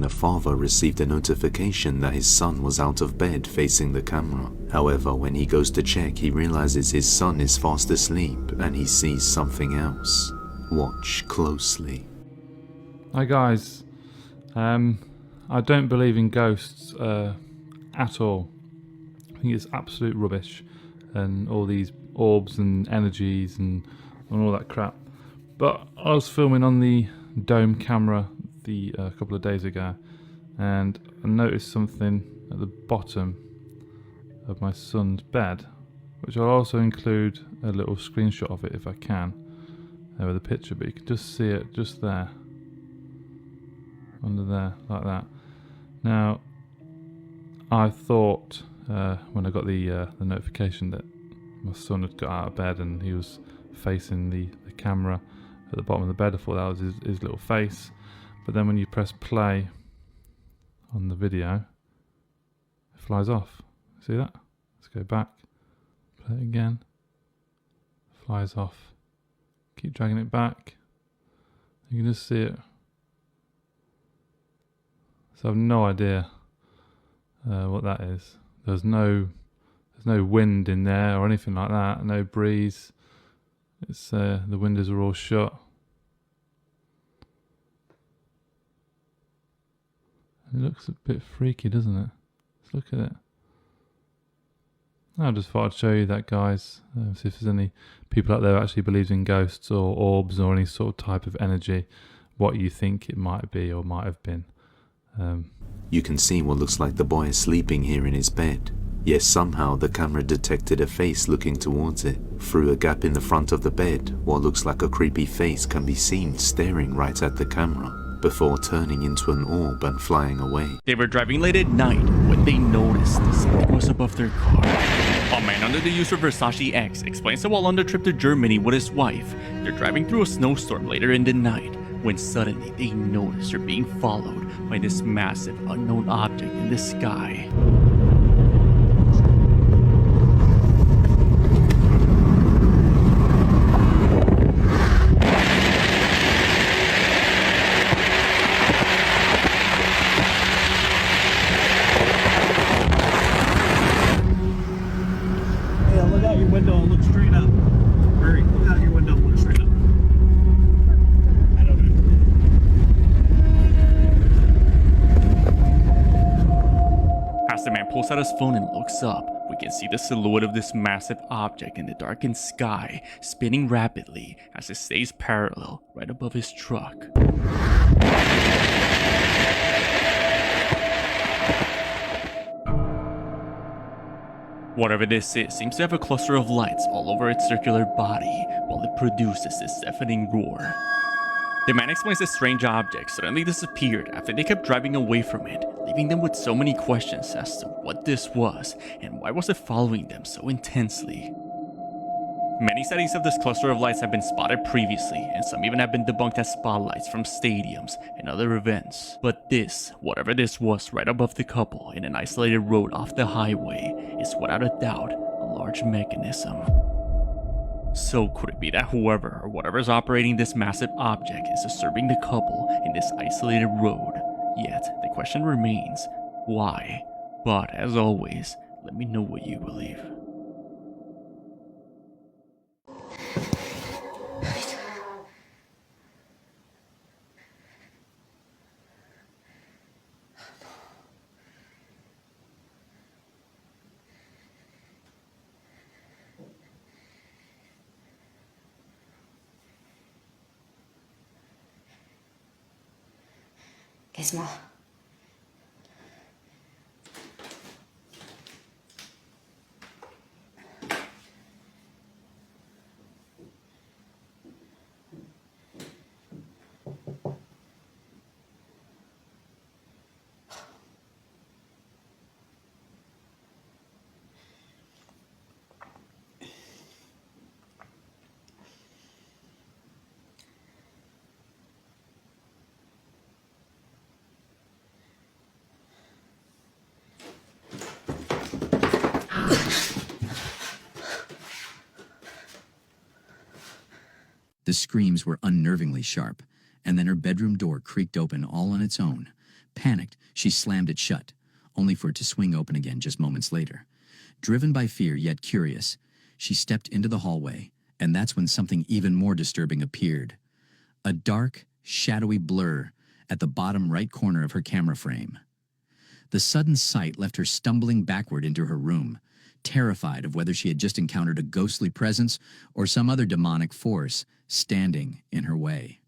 The father received a notification that his son was out of bed facing the camera. However, when he goes to check, he realizes his son is fast asleep and he sees something else. Watch closely. Hi guys, I don't believe in ghosts at all. I think it's absolute rubbish and all these orbs and energies and all that crap. But I was filming on the dome camera a couple of days ago, and I noticed something at the bottom of my son's bed, which I'll also include a little screenshot of it if I can with a picture, but you can just see it just there, under there, like that. Now, I thought when I got the notification that my son had got out of bed and he was facing the camera at the bottom of the bed, I thought that was his little face. But then when you press play on the video, it flies off. See that? Let's go back. Play it again. Flies off. Keep dragging it back. You can just see it. So I have no idea what that is. There's no wind in there or anything like that. No breeze. It's the windows are all shut. It looks a bit freaky, doesn't it? Let's look at it. I just thought I'd show you that, guys. See if there's any people out there who actually believes in ghosts or orbs or any sort of type of energy, what you think it might be or might have been. You can see what looks like the boy is sleeping here in his bed. Yet somehow the camera detected a face looking towards it. Through a gap in the front of the bed, what looks like a creepy face can be seen staring right at the camera, before turning into an orb and flying away. They were driving late at night when they noticed something was above their car. A man under the use of Versace X explains that while on the trip to Germany with his wife, they're driving through a snowstorm later in the night when suddenly they notice they're being followed by this massive unknown object in the sky. Look out your window and look straight up. Hurry, look out your window and look straight up. I don't know. As the man pulls out his phone and looks up, we can see the silhouette of this massive object in the darkened sky, spinning rapidly as it stays parallel right above his truck. Whatever this is seems to have a cluster of lights all over its circular body, while it produces this deafening roar. The man explains the strange object suddenly disappeared after they kept driving away from it, leaving them with so many questions as to what this was and why was it following them so intensely. Many sightings of this cluster of lights have been spotted previously, and some even have been debunked as spotlights from stadiums and other events. But this, whatever this was right above the couple in an isolated road off the highway, is without a doubt a large mechanism. So could it be that whoever or whatever is operating this massive object is disturbing the couple in this isolated road? Yet the question remains, why? But as always, let me know what you believe. Gizmo. The screams were unnervingly sharp, and then her bedroom door creaked open all on its own, Panicked, she slammed it shut, only for it to swing open again just moments later. Driven by fear yet curious, she stepped into the hallway, and that's when something even more disturbing appeared. A dark, shadowy blur at the bottom right corner of her camera frame. The sudden sight left her stumbling backward into her room, terrified of whether she had just encountered a ghostly presence or some other demonic force standing in her way.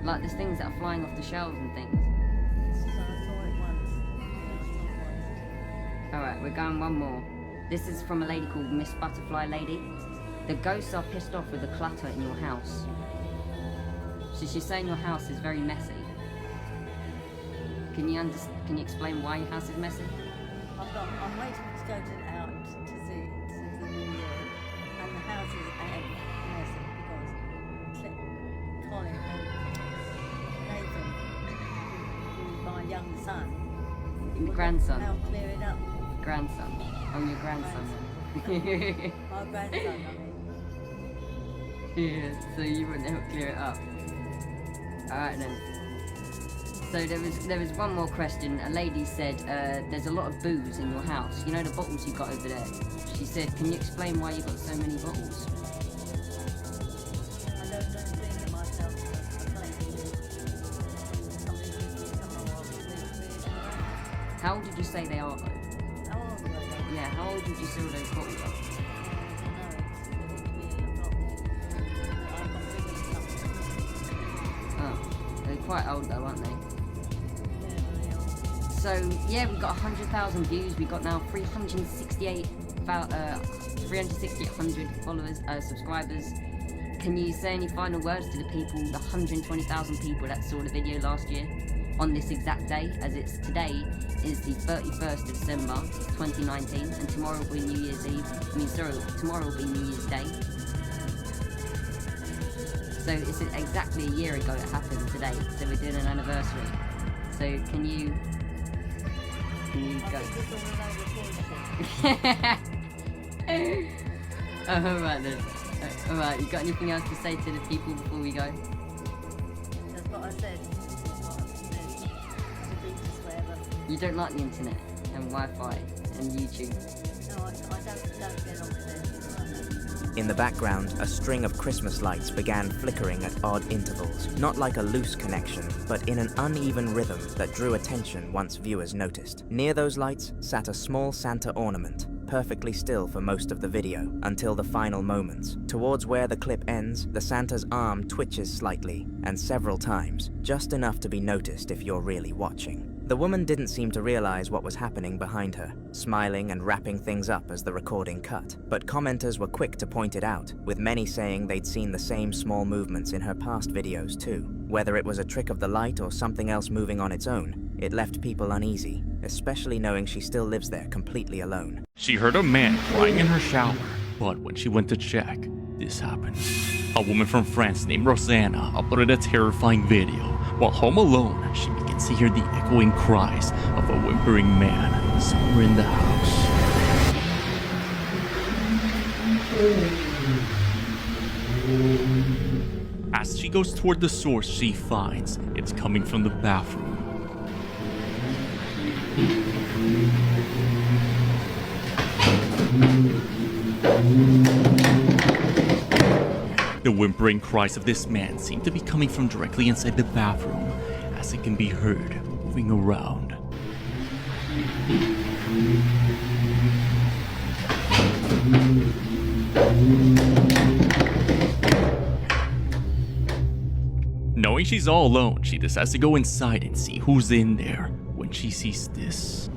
Like there's things that are flying off the shelves and things. Alright, we're going one more. This is from a lady called Miss Butterfly Lady. The ghosts are pissed off with the clutter in your house. So she's saying your house is very messy. Can you explain why your house is messy? I'm waiting to go out to see the new year, and the house is messy because Colin and Nathan, who's my young son, Your grandson. help clear it up. Grandson. Oh, your grandson. My grandson, Yeah, so you wouldn't help clear it up. Alright then. So there was one more question. A lady said, there's a lot of booze in your house. You know the bottles you got over there? She said, can you explain why you got so many bottles? I don't know anything of myself. How old did you say they are though? How old are they? Yeah, how old would you say those bottles are? Oh, they're quite old though, aren't they? So yeah, we got 100,000 views. We got now 368,100 followers, subscribers. Can you say any final words to the people, the 120,000 people that saw the video last year on this exact day? As it's today is the 31st of December 2019, and tomorrow will be New Year's Eve. Tomorrow will be New Year's Day. So it's exactly a year ago it happened today. So we're doing an anniversary. So can you go? Alright then. Alright, you got anything else to say to the people before we go? That's what I said. You don't like the internet and Wi-Fi and YouTube? No, I don't get on there. In the background, a string of Christmas lights began flickering at odd intervals, not like a loose connection, but in an uneven rhythm that drew attention once viewers noticed. Near those lights sat a small Santa ornament, perfectly still for most of the video, until the final moments. Towards where the clip ends, the Santa's arm twitches slightly, and several times, just enough to be noticed if you're really watching. The woman didn't seem to realize what was happening behind her, smiling and wrapping things up as the recording cut. But commenters were quick to point it out, with many saying they'd seen the same small movements in her past videos too. Whether it was a trick of the light or something else moving on its own, it left people uneasy, especially knowing she still lives there completely alone. She heard a man crying in her shower, but when she went to check, this happened. A woman from France named Rosanna uploaded a terrifying video. While home alone, she begins to hear the echoing cries of a whimpering man somewhere in the house. As she goes toward the source, she finds it's coming from the bathroom. The whimpering cries of this man seem to be coming from directly inside the bathroom, as it can be heard moving around. Knowing she's all alone, she decides to go inside and see who's in there when she sees this.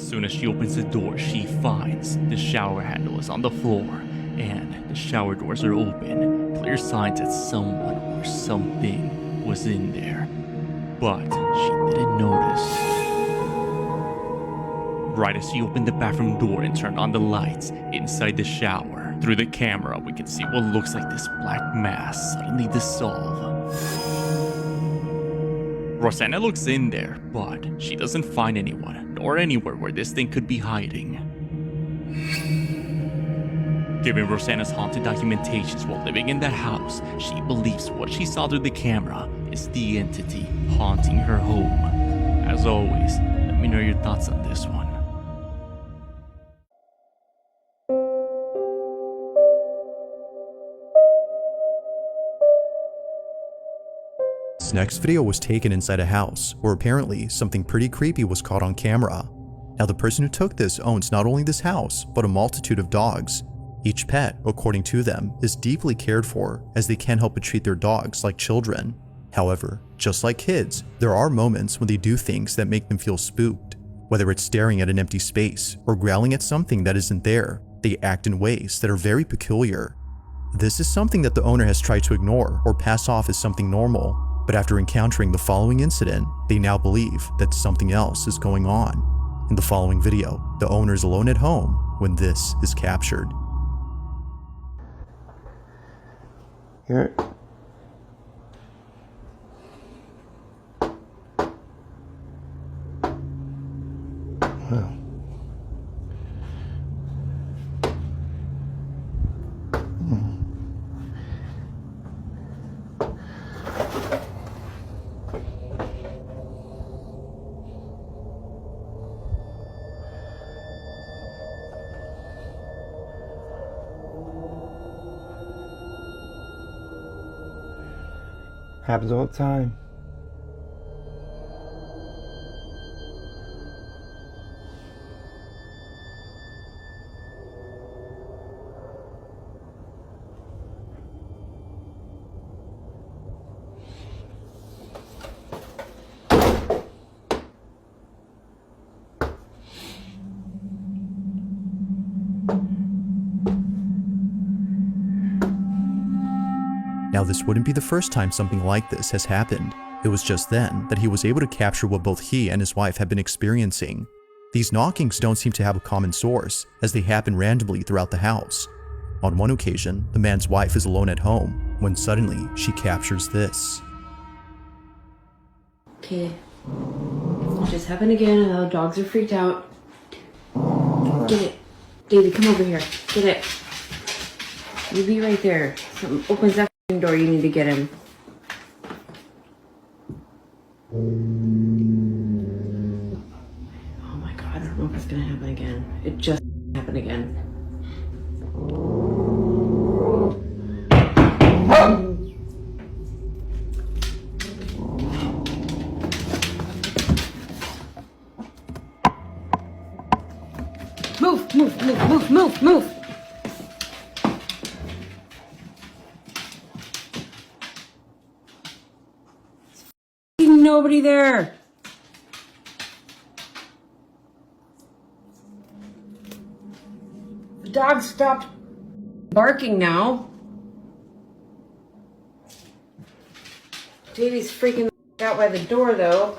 soon as she opens the door, she finds the shower handle is on the floor and the shower doors are open. Clear signs that someone or something was in there. But she didn't notice. Right as she opened the bathroom door and turned on the lights inside the shower, through the camera we can see what looks like this black mass suddenly dissolve. Rosanna looks in there, but she doesn't find anyone, nor anywhere where this thing could be hiding. Given Rosanna's haunted documentations while living in that house, she believes what she saw through the camera is the entity haunting her home. As always, let me know your thoughts on this one. This next video was taken inside a house where apparently something pretty creepy was caught on camera. Now the person who took this owns not only this house, but a multitude of dogs. Each pet, according to them, is deeply cared for as they can't help but treat their dogs like children. However, just like kids, there are moments when they do things that make them feel spooked. Whether it's staring at an empty space or growling at something that isn't there, they act in ways that are very peculiar. This is something that the owner has tried to ignore or pass off as something normal, but after encountering the following incident, they now believe that something else is going on. In the following video, the owner is alone at home when this is captured. Here. Wow. Happens all the time. Now this wouldn't be the first time something like this has happened. It was just then that he was able to capture what both he and his wife had been experiencing. These knockings don't seem to have a common source, as they happen randomly throughout the house. On one occasion, the man's wife is alone at home, when suddenly she captures this. Okay, it just happened again and the dogs are freaked out. Get it. David, come over here. Get it. You be right there. Something opens that door, you need to get him. Oh my god, I don't know if it's gonna happen again. It just happened again. Move, move, move, move, move, move! Nobody there. The dog stopped barking now. Davey's freaking out by the door though.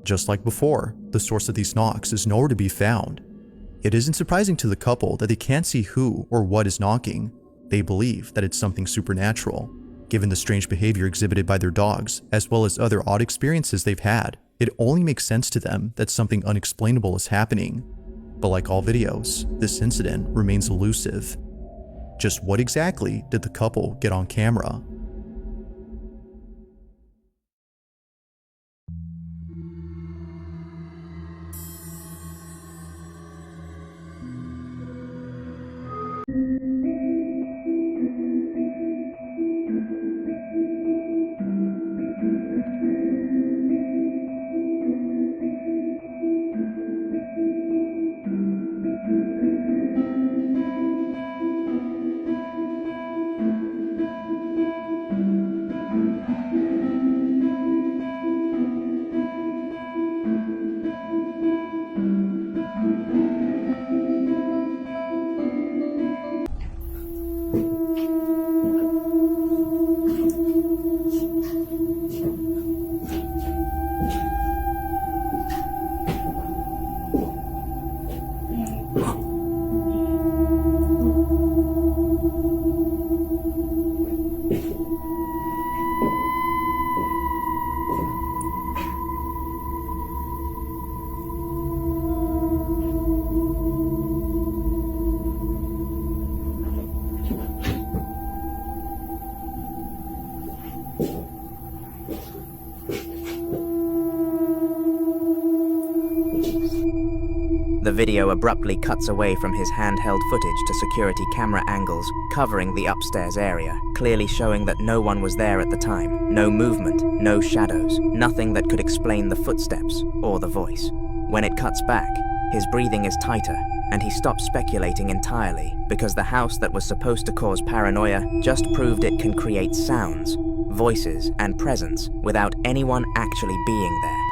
Just like before, the source of these knocks is nowhere to be found. It isn't surprising to the couple that they can't see who or what is knocking. They believe that it's something supernatural. Given the strange behavior exhibited by their dogs, as well as other odd experiences they've had, it only makes sense to them that something unexplainable is happening. But like all videos, this incident remains elusive. Just what exactly did the couple get on camera? The video abruptly cuts away from his handheld footage to security camera angles covering the upstairs area, clearly showing that no one was there at the time. No movement, no shadows, nothing that could explain the footsteps or the voice. When it cuts back, his breathing is tighter, and he stops speculating entirely because the house that was supposed to cause paranoia just proved it can create sounds, voices, and presence without anyone actually being there.